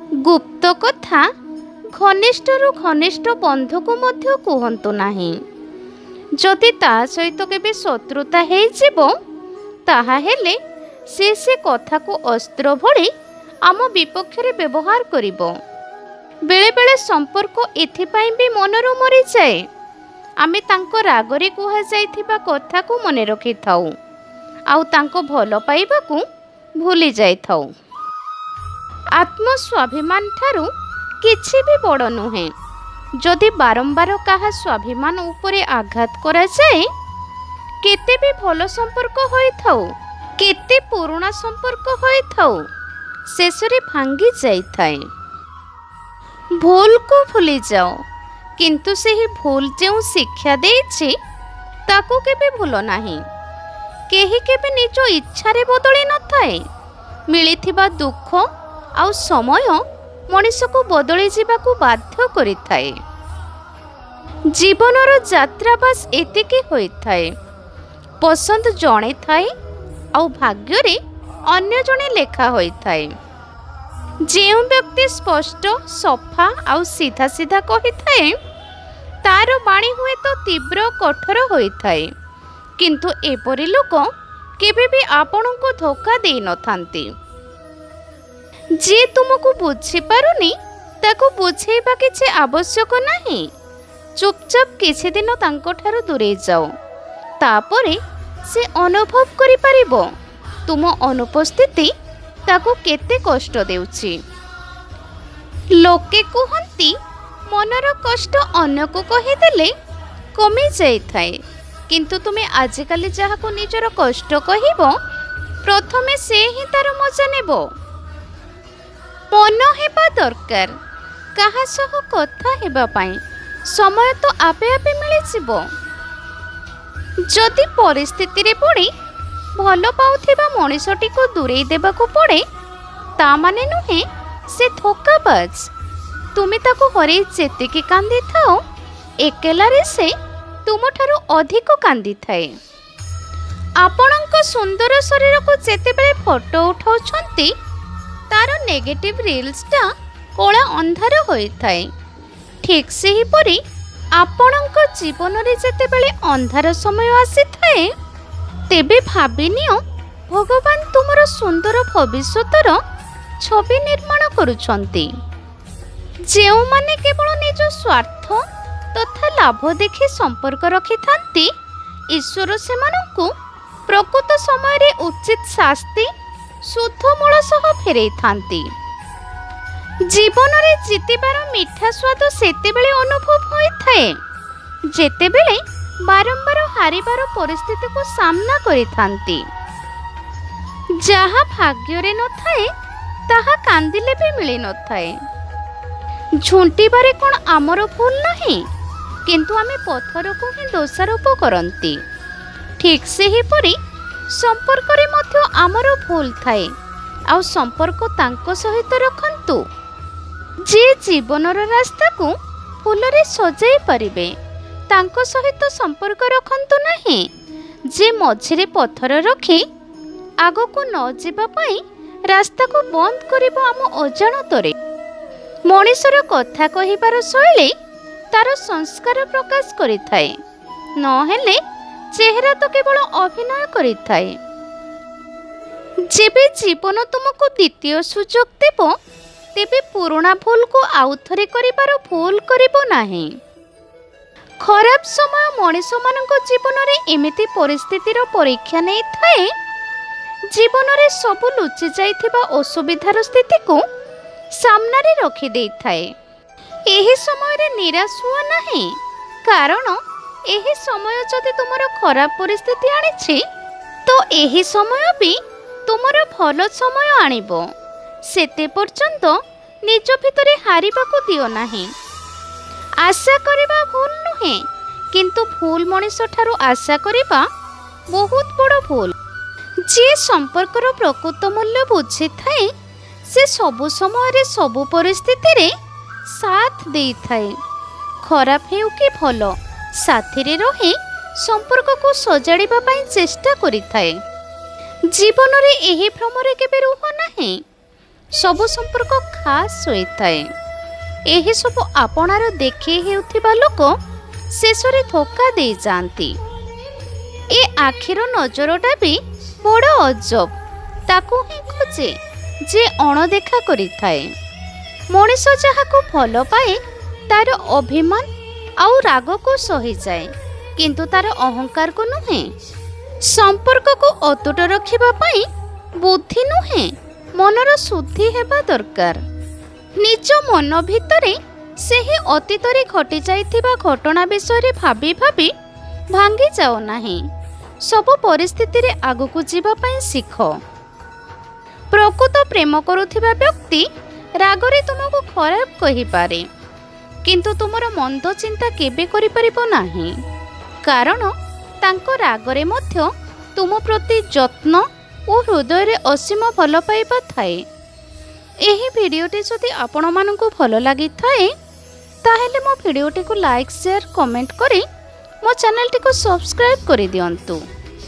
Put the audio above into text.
ଗୁପ୍ତ କଥା ଘନିଷ୍ଠରୁ ଘନିଷ୍ଠ ବନ୍ଧୁକୁ ମଧ୍ୟ କୁହନ୍ତୁ ନାହିଁ। ଯଦି ତା ସହିତ କେବେ ଶତ୍ରୁତା ହେଇଯିବ, ତାହାହେଲେ ସେ କଥାକୁ ଅସ୍ତ୍ର ଭଳି ଆମ ବିପକ୍ଷରେ ବ୍ୟବହାର କରିବ। ବେଳେବେଳେ ସମ୍ପର୍କ ଏଥିପାଇଁ ବି ମନରୁ ମରିଯାଏ, ଆମେ ତାଙ୍କ ରାଗରେ କୁହାଯାଇଥିବା କଥାକୁ ମନେ ରଖିଥାଉ ଆଉ ତାଙ୍କ ଭଲ ପାଇବାକୁ ଭୁଲି ଯାଇଥାଉ। ଆତ୍ମସ୍ୱାଭିମାନ ଠାରୁ କିଛି ବି ବଡ଼ ନୁହେଁ। ଯଦି ବାରମ୍ବାର କାହା ସ୍ୱାଭିମାନ ଉପରେ ଆଘାତ କରାଯାଏ, କେତେ ବି ଭଲ ସମ୍ପର୍କ ହୋଇଥାଉ, କେତେ ପୁରୁଣା ସମ୍ପର୍କ ହୋଇଥାଉ, ଶେଷରେ ଭାଙ୍ଗି ଯାଇଥାଏ। ଭୁଲକୁ ଭୁଲିଯାଅ, କିନ୍ତୁ ସେହି ଭୁଲ ଯେଉଁ ଶିକ୍ଷା ଦେଇଛି ତାକୁ କେବେ ଭୁଲ ନାହିଁ। କେହି କେବେ ନିଜ ଇଚ୍ଛାରେ ବଦଳି ନଥାଏ। ମିଳିଥିବା ଦୁଃଖ ଆଉ ସମୟ ମଣିଷକୁ ବଦଳି ଯିବାକୁ ବାଧ୍ୟ କରିଥାଏ। ଜୀବନର ଯାତ୍ରା ବାସ୍ ଏତିକି ହୋଇଥାଏ। ପସନ୍ଦ ଜଣେ ଥାଏ ଆଉ ଭାଗ୍ୟରେ ଅନ୍ୟ ଜଣେ ଲେଖା ହୋଇଥାଏ। ଯେଉଁ ବ୍ୟକ୍ତି ସ୍ପଷ୍ଟ, ସଫା ଆଉ ସିଧା ସିଧା କହିଥାଏ, ତାର ବାଣୀ ହୁଏତ ତୀବ୍ର କଠୋର ହୋଇଥାଏ, କିନ୍ତୁ ଏପରି ଲୋକ କେବେ ବି ଆପଣଙ୍କୁ ଧୋକା ଦେଇନଥାନ୍ତି। ଯିଏ ତୁମକୁ ବୁଝିପାରୁନି, ତାକୁ ବୁଝେଇବା କିଛି ଆବଶ୍ୟକ ନାହିଁ। ଚୁପଚାପ କିଛି ଦିନ ତାଙ୍କଠାରୁ ଦୂରେଇ ଯାଅ, ତାପରେ ସେ ଅନୁଭବ କରିପାରିବ ତୁମ ଅନୁପସ୍ଥିତି ତାକୁ କେତେ କଷ୍ଟ ଦେଉଛି। ଲୋକେ କୁହନ୍ତି ମନର କଷ୍ଟ ଅନ୍ୟକୁ କହିଦେଲେ କମି ଯାଇଥାଏ, କିନ୍ତୁ ତୁମେ ଆଜିକାଲି ଯାହାକୁ ନିଜର କଷ୍ଟ କହିବ, ପ୍ରଥମେ ସେ ହିଁ ତାର ମଜା ନେବ। ମନ ହେବା ଦରକାର। କାହା ସହ କଥା ହେବା ପାଇଁ ସମୟ ତ ଆପେ ଆପେ ମିଳିଯିବ। ଯଦି ପରିସ୍ଥିତିରେ ପଡ଼ି ଭଲ ପାଉଥିବା ମଣିଷଟିକୁ ଦୂରେଇ ଦେବାକୁ ପଡ଼େ, ତା ମାନେ ନୁହେଁ ସେ ଧୋକାବାଜ। ତୁମେ ତାକୁ ହରେଇ ଯେତିକି କାନ୍ଦିଥାଅ, ଏକେଲାରେ ସେ ତୁମଠାରୁ ଅଧିକ କାନ୍ଦିଥାଏ। ଆପଣଙ୍କ ସୁନ୍ଦର ଶରୀରକୁ ଯେତେବେଳେ ଫଟୋ ଉଠାଉଛନ୍ତି, ତାର ନେଗେଟିଭ୍ ରିଲ୍ସଟା କଳା ଅନ୍ଧାର ହୋଇଥାଏ। ଠିକ୍ ସେହିପରି ଆପଣଙ୍କ ଜୀବନରେ ଯେତେବେଳେ ଅନ୍ଧାର ସମୟ ଆସିଥାଏ, ତେବେ ଭାବିନିଅ ଭଗବାନ ତୁମର ସୁନ୍ଦର ଭବିଷ୍ୟତର ଛବି ନିର୍ମାଣ କରୁଛନ୍ତି। ଯେଉଁମାନେ କେବଳ ନିଜ ସ୍ୱାର୍ଥ ତଥା ଲାଭ ଦେଖି ସମ୍ପର୍କ ରଖିଥାନ୍ତି, ଈଶ୍ୱର ସେମାନଙ୍କୁ ପ୍ରକୃତ ସମୟରେ ଉଚିତ ଶାସ୍ତି ଶୁଦ୍ଧ ମୂଳ ସହ ଫେରେଇଥାନ୍ତି। ଜୀବନରେ ଜିତିବାର ମିଠା ସ୍ୱାଦ ସେତେବେଳେ ଅନୁଭବ ହୋଇଥାଏ, ଯେତେବେଳେ ବାରମ୍ବାର ହାରିବାର ପରିସ୍ଥିତିକୁ ସାମ୍ନା କରିଥାନ୍ତି। ଯାହା ଭାଗ୍ୟରେ ନଥାଏ, ତାହା କାନ୍ଦିଲେ ବି ମିଳିନଥାଏ। ଝୁଣ୍ଟିବାରେ କ'ଣ ଆମର ଭୁଲ ନାହିଁ, କିନ୍ତୁ ଆମେ ପଥରକୁ ହିଁ ଦୋଷାରୋପ କରନ୍ତି। ଠିକ୍ ସେହିପରି ସମ୍ପର୍କରେ ମଧ୍ୟ ଆମର ଭୁଲ ଥାଏ, ଆଉ ସମ୍ପର୍କ ତାଙ୍କ ସହିତ ରଖନ୍ତୁ ଯିଏ ଜୀବନର ରାସ୍ତାକୁ ଫୁଲରେ ସଜାଇ ପାରିବେ। ତାଙ୍କ ସହିତ ସମ୍ପର୍କ ରଖନ୍ତୁ ନାହିଁ ଯେ ମଝିରେ ପଥର ରଖି ଆଗକୁ ନ ଯିବା ପାଇଁ ରାସ୍ତାକୁ ବନ୍ଦ କରିବ ଆମ ଅଜାଣତରେ। ମଣିଷର କଥା କହିବାର ଶୈଳୀ ତାର ସଂସ୍କାର ପ୍ରକାଶ କରିଥାଏ, ନହେଲେ ଚେହେରା ତ କେବଳ ଅଭିନୟ କରିଥାଏ। ଯେବେ ଜୀବନ ତୁମକୁ ଦ୍ୱିତୀୟ ସୁଯୋଗ ଦେବ, ତେବେ ପୁରୁଣା ଭୁଲକୁ ଆଉଥରେ କରିବାର ଭୁଲ କରିବ ନାହିଁ। ଖରାପ ସମୟ ମଣିଷମାନଙ୍କ ଜୀବନରେ ଏମିତି ପରିସ୍ଥିତିର ପରୀକ୍ଷା ନେଇଥାଏ, ଜୀବନରେ ସବୁ ଲୁଚି ଯାଇଥିବା ଅସୁବିଧାର ସ୍ଥିତିକୁ ସାମ୍ନାରେ ରଖିଦେଇଥାଏ। ଏହି ସମୟରେ ନିରାଶ ହୁଅ ନାହିଁ, କାରଣ ଏହି ସମୟ ଯଦି ତୁମର ଖରାପ ପରିସ୍ଥିତି ଆଣିଛି, ତ ଏହି ସମୟ ବି ତୁମର ଭଲ ସମୟ ଆଣିବ। ସେତେ ପର୍ଯ୍ୟନ୍ତ ନିଜ ଭିତରେ ହାରିବାକୁ ଦିଅ ନାହିଁ। ଆଶା କରିବା ଭୁଲ ନୁହେଁ, କିନ୍ତୁ ଭୁଲ ମଣିଷ ଠାରୁ ଆଶା କରିବା ବହୁତ ବଡ଼ ଭୁଲ। ଯିଏ ସମ୍ପର୍କର ପ୍ରକୃତ ମୂଲ୍ୟ ବୁଝିଥାଏ, ସେ ସବୁ ସମୟରେ ସବୁ ପରିସ୍ଥିତିରେ ସାଥ ଦେଇଥାଏ। ଖରାପ ହେଉ କି ଭଲ, ସାଥିରେ ରହି ସମ୍ପର୍କକୁ ସଜାଡ଼ିବା ପାଇଁ ଚେଷ୍ଟା କରିଥାଏ। ଜୀବନରେ ଏହି ଭ୍ରମରେ କେବେ ରୁହ ନାହିଁ। ସବୁ ସମ୍ପର୍କ ଖାସ୍ ହୋଇଥାଏ। ଏହି ସବୁ ଆପଣାର ଦେଖେଇ ହେଉଥିବା ଲୋକ ଶେଷରେ ଧୋକା ଦେଇଯାଆନ୍ତି। ଏ ଆଖିର ନଜରଟା ବି ବଡ଼ ଅଜବ। ତାକୁ ହିଁ ଖୋଜେ ଯେ ଅଣଦେଖା କରିଥାଏ। ମଣିଷ ଯାହାକୁ ଭଲ ପାଏ ତାର ଅଭିମାନ ଆଉ ରାଗକୁ ସହିଯାଏ, କିନ୍ତୁ ତାର ଅହଙ୍କାରକୁ ନୁହେଁ। ସମ୍ପର୍କକୁ ଅତୁଟ ରଖିବା ପାଇଁ ବୁଦ୍ଧି ନୁହେଁ, ମନର ଶୁଦ୍ଧି ହେବା ଦରକାର। ନିଜ ମନ ଭିତରେ ସେହି ଅତୀତରେ ଘଟିଯାଇଥିବା ଘଟଣା ବିଷୟରେ ଭାବି ଭାବି ଭାଙ୍ଗି ଯାଅ ନାହିଁ। ସବୁ ପରିସ୍ଥିତିରେ ଆଗକୁ ଯିବା ପାଇଁ ଶିଖ। ପ୍ରକୃତ ପ୍ରେମ କରୁଥିବା ବ୍ୟକ୍ତି ରାଗରେ ତୁମକୁ ଖରାପ କହିପାରେ, କିନ୍ତୁ ତୁମର ମନ୍ଦ ଚିନ୍ତା କେବେ କରିପାରିବ ନାହିଁ, କାରଣ ତାଙ୍କ ରାଗରେ ମଧ୍ୟ ତୁମ ପ୍ରତି ଯତ୍ନ ଓ ହୃଦୟରେ ଅସୀମ ଭଲ ପାଇବା ଥାଏ। ଏହି ଭିଡ଼ିଓଟି ଯଦି ଆପଣମାନଙ୍କୁ ଭଲ ଲାଗିଥାଏ ତାହେଲେ ମୋ ଭିଡ଼ିଓଟିକୁ ଲାଇକ୍, ସେୟାର, କମେଣ୍ଟ କରି ମୋ ଚ୍ୟାନେଲଟିକୁ ସବସ୍କ୍ରାଇବ୍ କରିଦିଅନ୍ତୁ।